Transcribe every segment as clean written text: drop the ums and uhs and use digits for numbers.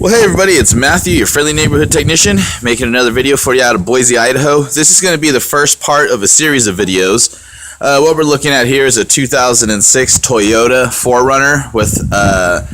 Well, hey everybody, it's Matthew, your friendly neighborhood technician, making another video for you out of Boise, Idaho. This is going to be the first part of a series of videos. What we're looking at here is a 2006 Toyota 4Runner with the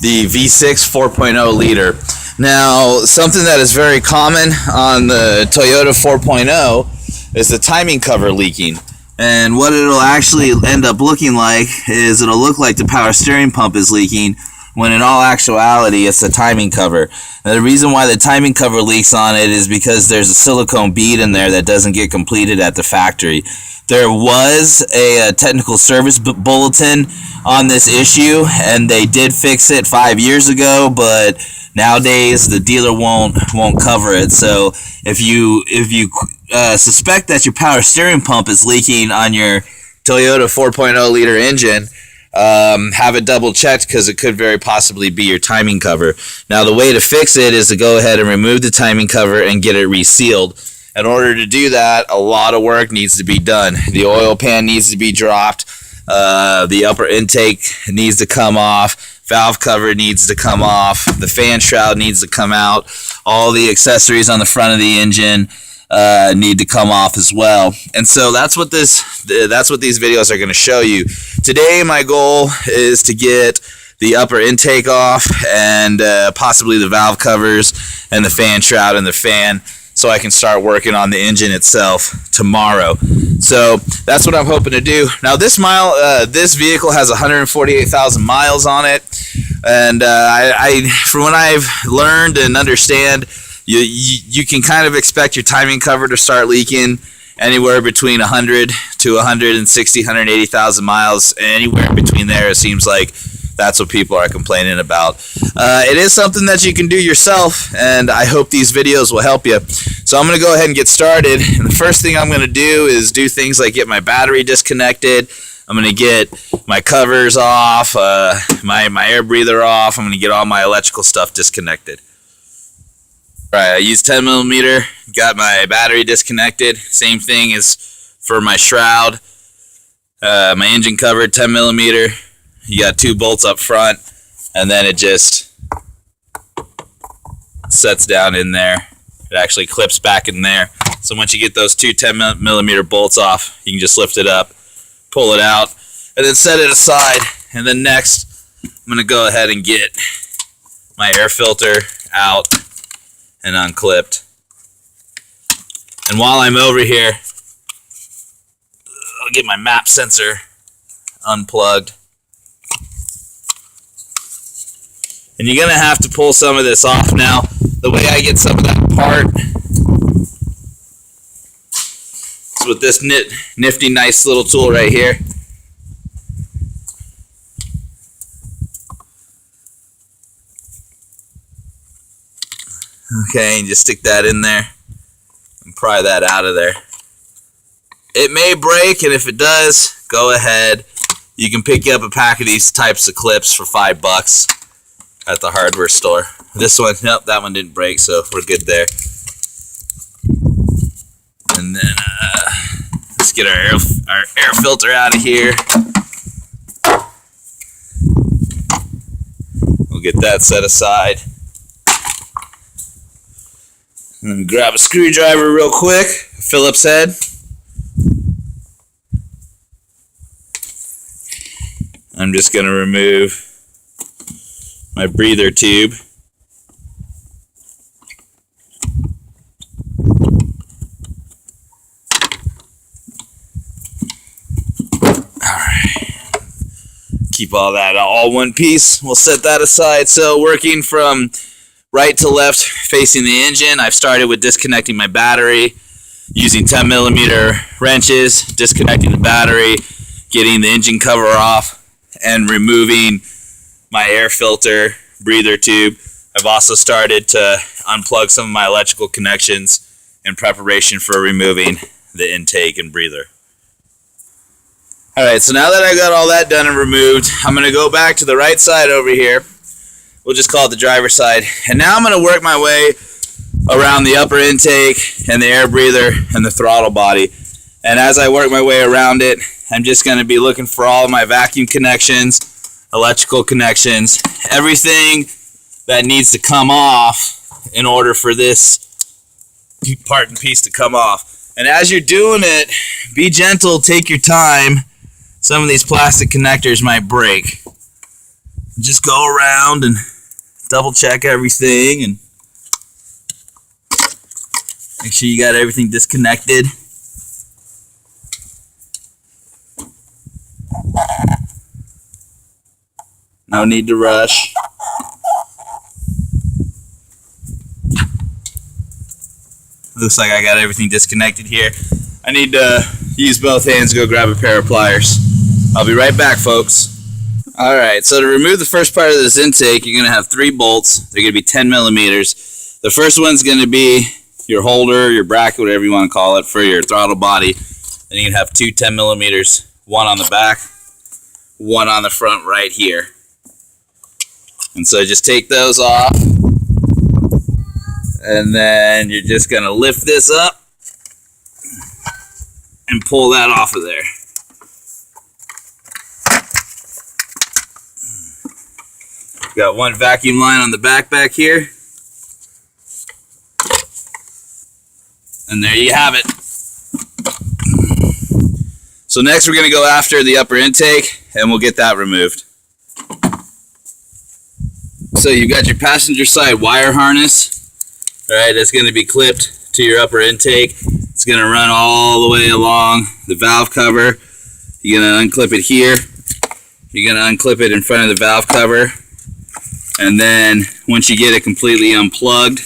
V6 4.0 liter. Now, something that is very common on the Toyota 4.0 is the timing cover leaking. And what it'll actually end up looking like is it'll look like the power steering pump is leaking, when in all actuality it's the timing cover. Now, the reason why the timing cover leaks on it is because there's a silicone bead in there that doesn't get completed at the factory. There was a technical service bulletin on this issue, and they did fix it 5 years ago, but nowadays the dealer won't cover it. So if you suspect that your power steering pump is leaking on your Toyota 4.0 liter engine, have it double checked, because it could very possibly be your timing cover. Now, the way to fix it is to go ahead and remove the timing cover and get it resealed. In order to do that, a lot of work needs to be done. The oil pan needs to be dropped, the upper intake needs to come off, valve cover needs to come off, the fan shroud needs to come out, all the accessories on the front of the engine need to come off as well. And so that's what these videos are going to show you. Today my goal is to get the upper intake off and possibly the valve covers and the fan shroud and the fan, so I can start working on the engine itself tomorrow. So that's what I'm hoping to do. Now, this vehicle has 148,000 miles on it, and from what I've learned and understand, you can kind of expect your timing cover to start leaking anywhere between 100 to 160, 180,000 miles. Anywhere in between there, it seems like that's what people are complaining about. It is something that you can do yourself, and I hope these videos will help you. So I'm going to go ahead and get started. And the first thing I'm going to do is do things like get my battery disconnected. I'm going to get my covers off, my air breather off. I'm going to get all my electrical stuff disconnected. All right, I used 10 millimeter, got my battery disconnected. Same thing as for my shroud. My engine cover, 10 millimeter. You got 2 bolts up front, and then it just sets down in there. It actually clips back in there. So once you get those 2 10 millimeter bolts off, you can just lift it up, pull it out, and then set it aside. And then next, I'm going to go ahead and get my air filter out and unclipped. And while I'm over here, I'll get my map sensor unplugged. And you're going to have to pull some of this off now. The way I get some of that apart is with this nifty, nice little tool right here. Okay, and just stick that in there and pry that out of there. It may break, and if it does, go ahead. You can pick up a pack of these types of clips for $5 at the hardware store. This one, nope, that one didn't break, so we're good there. And then let's get our air filter out of here. We'll get that set aside. And grab a screwdriver real quick, Phillips head. I'm just going to remove my breather tube. Alright. Keep all that all one piece. We'll set that aside. So working from right to left facing the engine, I've started with disconnecting my battery, using 10 millimeter wrenches, disconnecting the battery, getting the engine cover off, and removing my air filter, breather tube. I've also started to unplug some of my electrical connections in preparation for removing the intake and breather. Alright, so now that I got all that done and removed, I'm going to go back to the right side over here. We'll just call it the driver's side. And now I'm going to work my way around the upper intake and the air breather and the throttle body. And as I work my way around it, I'm just going to be looking for all of my vacuum connections, electrical connections, everything that needs to come off in order for this part and piece to come off. And as you're doing it, be gentle, take your time. Some of these plastic connectors might break. Just go around and double check everything and make sure you got everything disconnected. No need to rush. Looks like I got everything disconnected here. I need to use both hands to go grab a pair of pliers. I'll be right back, folks. Alright, so to remove the first part of this intake, you're going to have 3 bolts. They're going to be 10 millimeters. The first one's going to be your holder, your bracket, whatever you want to call it, for your throttle body. Then you can have 2 10 millimeters, one on the back, one on the front right here. And so just take those off. And then you're just going to lift this up and pull that off of there. Got one vacuum line on the back here. And there you have it. So next we're going to go after the upper intake and we'll get that removed. So you've got your passenger side wire harness. Alright, it's going to be clipped to your upper intake. It's going to run all the way along the valve cover. You're going to unclip it here. You're going to unclip it in front of the valve cover. And then once you get it completely unplugged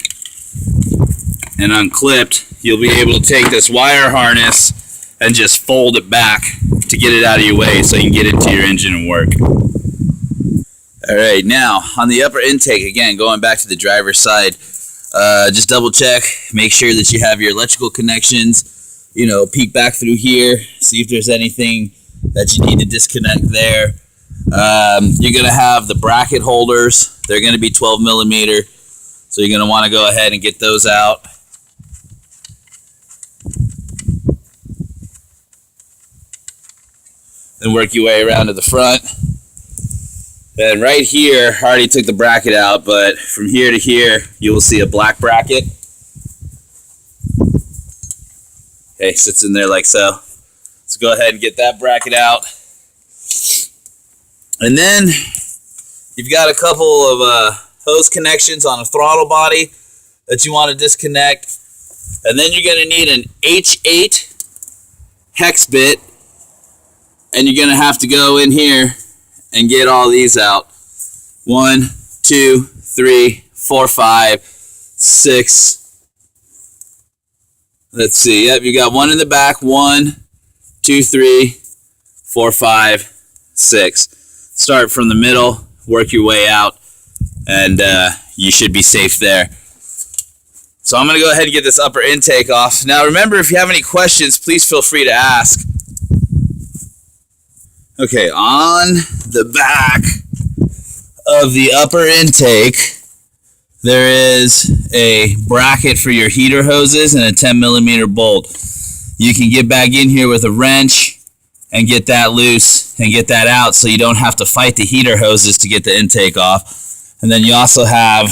and unclipped, you'll be able to take this wire harness and just fold it back to get it out of your way so you can get into your engine and work. Alright, now on the upper intake, again, going back to the driver's side, just double check, make sure that you have your electrical connections, peek back through here, see if there's anything that you need to disconnect there. You're going to have the bracket holders. They're going to be 12 millimeter, so you're going to want to go ahead and get those out. Then work your way around to the front. And right here, I already took the bracket out, but from here to here, you will see a black bracket. Okay, sits in there like so. So go ahead and get that bracket out. And then you've got a couple of hose connections on a throttle body that you want to disconnect. And then you're going to need an H8 hex bit. And you're going to have to go in here and get all these out. 1, 2, 3, 4, 5, 6. Let's see. Yep, you got one in the back. 1, 2, 3, 4, 5, 6. Start from the middle, work your way out, and you should be safe there. So I'm going to go ahead and get this upper intake off. Now remember, if you have any questions, please feel free to ask. Okay, on the back of the upper intake, there is a bracket for your heater hoses and a 10 millimeter bolt. You can get back in here with a wrench and get that loose and get that out so you don't have to fight the heater hoses to get the intake off. And then you also have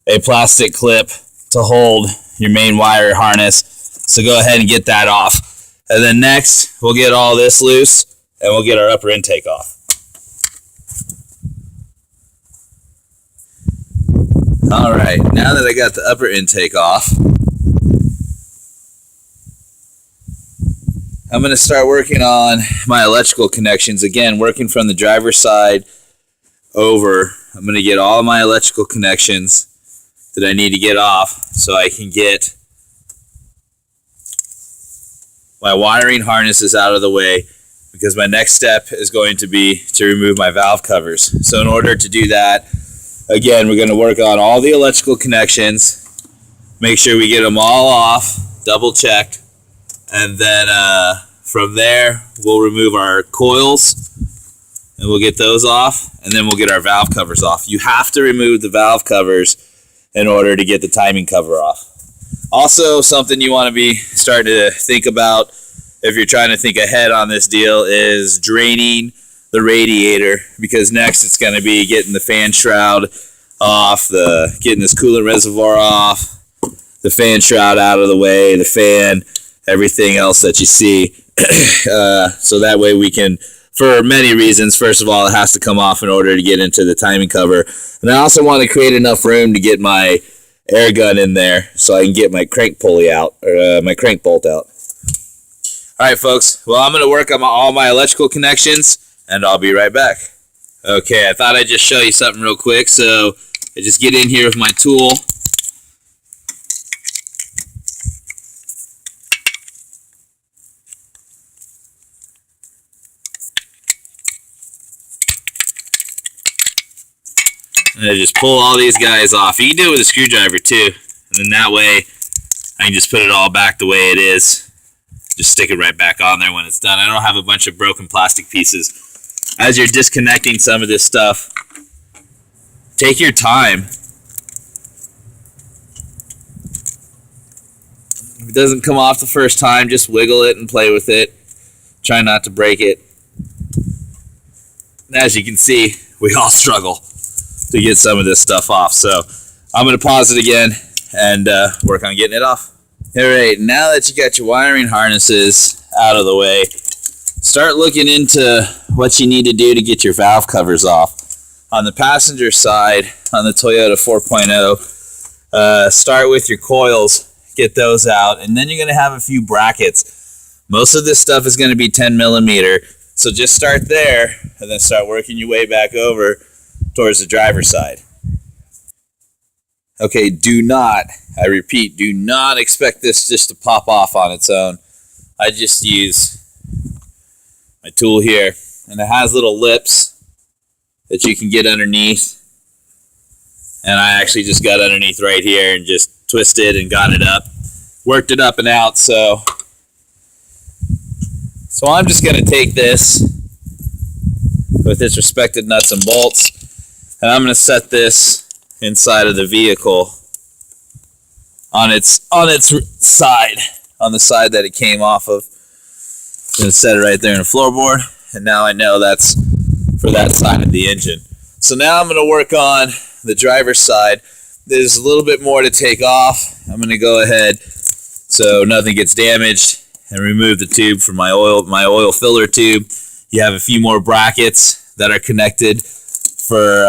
a plastic clip to hold your main wire harness. So go ahead and get that off. And then next, we'll get all this loose and we'll get our upper intake off. Alright, now that I got the upper intake off, I'm going to start working on my electrical connections. Again, working from the driver's side over. I'm going to get all my electrical connections that I need to get off so I can get my wiring harnesses out of the way, because my next step is going to be to remove my valve covers. So in order to do that, again, we're going to work on all the electrical connections, make sure we get them all off, double checked, and then from there we'll remove our coils and we'll get those off, and then we'll get our valve covers off. You have to remove the valve covers in order to get the timing cover off. Also, something you want to be starting to think about if you're trying to think ahead on this deal is draining the radiator, because next it's going to be getting the fan shroud off, getting this coolant reservoir off, the fan shroud out of the way, the fan, everything else that you see. So that way we can, for many reasons, first of all, it has to come off in order to get into the timing cover. And I also want to create enough room to get my air gun in there so I can get my crank pulley out, or my crank bolt out. Alright folks, well I'm going to work on all my electrical connections and I'll be right back. Okay, I thought I'd just show you something real quick. So I just get in here with my tool. And I just pull all these guys off. You can do it with a screwdriver too. And then that way I can just put it all back the way it is. Just stick it right back on there when it's done. I don't have a bunch of broken plastic pieces. As you're disconnecting some of this stuff, take your time. If it doesn't come off the first time, just wiggle it and play with it. Try not to break it. As you can see, we all struggle to get some of this stuff off. So I'm going to pause it again and work on getting it off. Alright, now that you got your wiring harnesses out of the way, start looking into what you need to do to get your valve covers off. On the passenger side, on the Toyota 4.0, start with your coils, get those out, and then you're going to have a few brackets. Most of this stuff is going to be 10 millimeter, so just start there and then start working your way back over towards the driver's side. Okay, do not, I repeat, do not expect this just to pop off on its own. I just use my tool here, and it has little lips that you can get underneath. And I actually just got underneath right here and just twisted and got it up. Worked it up and out, so I'm just going to take this with its respected nuts and bolts, and I'm going to set this inside of the vehicle on its side, on the side that it came off of. I'm going to set it right there in the floorboard, and now I know that's for that side of the engine. So now I'm going to work on the driver's side. There's a little bit more to take off. I'm going to go ahead so nothing gets damaged and remove the tube from my oil filler tube. You have a few more brackets that are connected for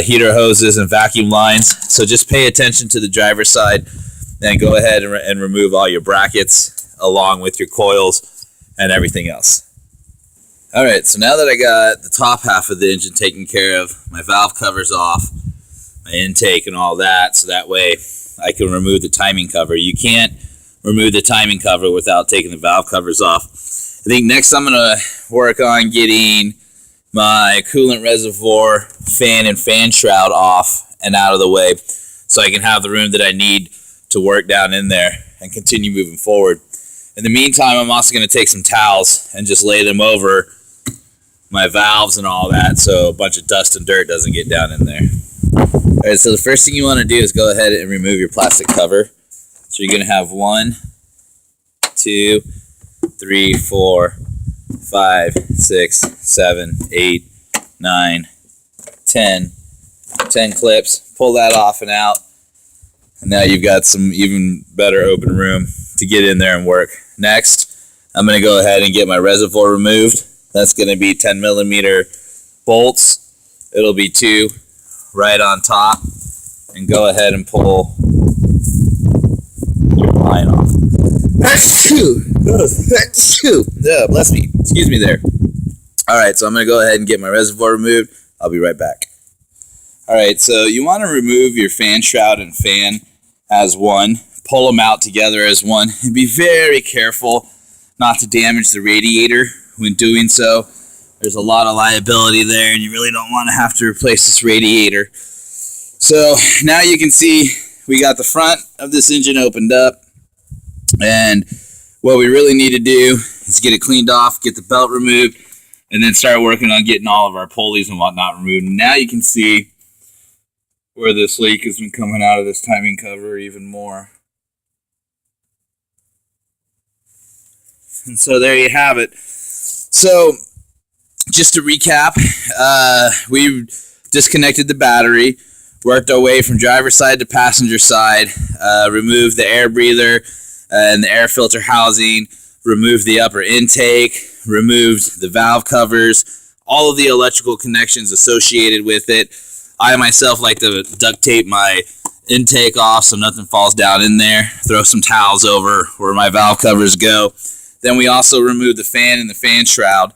heater hoses and vacuum lines. So just pay attention to the driver's side and go ahead and remove all your brackets along with your coils and everything else. Alright, so now that I got the top half of the engine taken care of, my valve covers off, my intake and all that, so that way I can remove the timing cover. You can't remove the timing cover without taking the valve covers off. I think next I'm going to work on getting my coolant reservoir, fan, and fan shroud off and out of the way so I can have the room that I need to work down in there and continue moving forward. In the meantime, I'm also going to take some towels and just lay them over my valves and all that so a bunch of dust and dirt doesn't get down in there. Alright, so the first thing you want to do is go ahead and remove your plastic cover. So you're going to have 1, 2, 3, 4, 5, 6, 7, 8, 9, 10 clips. Pull that off and out. And now you've got some even better open room to get in there and work. Next, I'm going to go ahead and get my reservoir removed. That's going to be 10 millimeter bolts. It'll be 2 right on top. And go ahead and pull your line off. Bless me. Excuse me there. Alright, so I'm going to go ahead and get my reservoir removed. I'll be right back. Alright, so you want to remove your fan shroud and fan as one. Pull them out together as one. And be very careful not to damage the radiator when doing so. There's a lot of liability there, and you really don't want to have to replace this radiator. So now you can see we got the front of this engine opened up, and what we really need to do is get it cleaned off, get the belt removed, and then start working on getting all of our pulleys and whatnot removed. And now you can see where this leak has been coming out of this timing cover even more. And so there you have it. So just to recap, we disconnected the battery. Worked our way from driver's side to passenger side, removed the air breather and the air filter housing, removed the upper intake, removed the valve covers, all of the electrical connections associated with it. I myself like to duct tape my intake off so nothing falls down in there. Throw some towels over where my valve covers go. Then we also removed the fan and the fan shroud.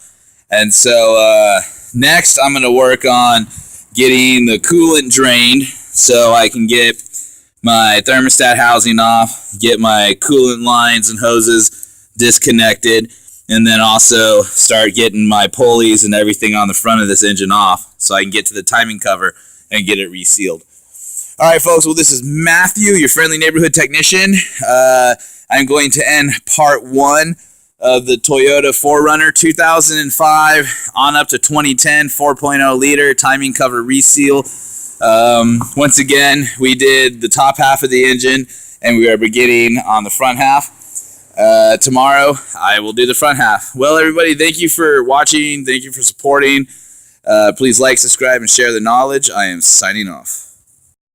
And so next I'm going to work on getting the coolant drained so I can get my thermostat housing off, get my coolant lines and hoses disconnected, and then also start getting my pulleys and everything on the front of this engine off so I can get to the timing cover and get it resealed. All right, folks, well, this is Matthew, your friendly neighborhood technician. I'm going to end part 1 of the Toyota 4Runner 2005 on up to 2010 4.0 liter timing cover reseal. Once again, we did the top half of the engine and we are beginning on the front half. Tomorrow I will do the front half. Well, everybody, thank you for watching. Thank you for supporting. Please like, subscribe, and share the knowledge. I am signing off.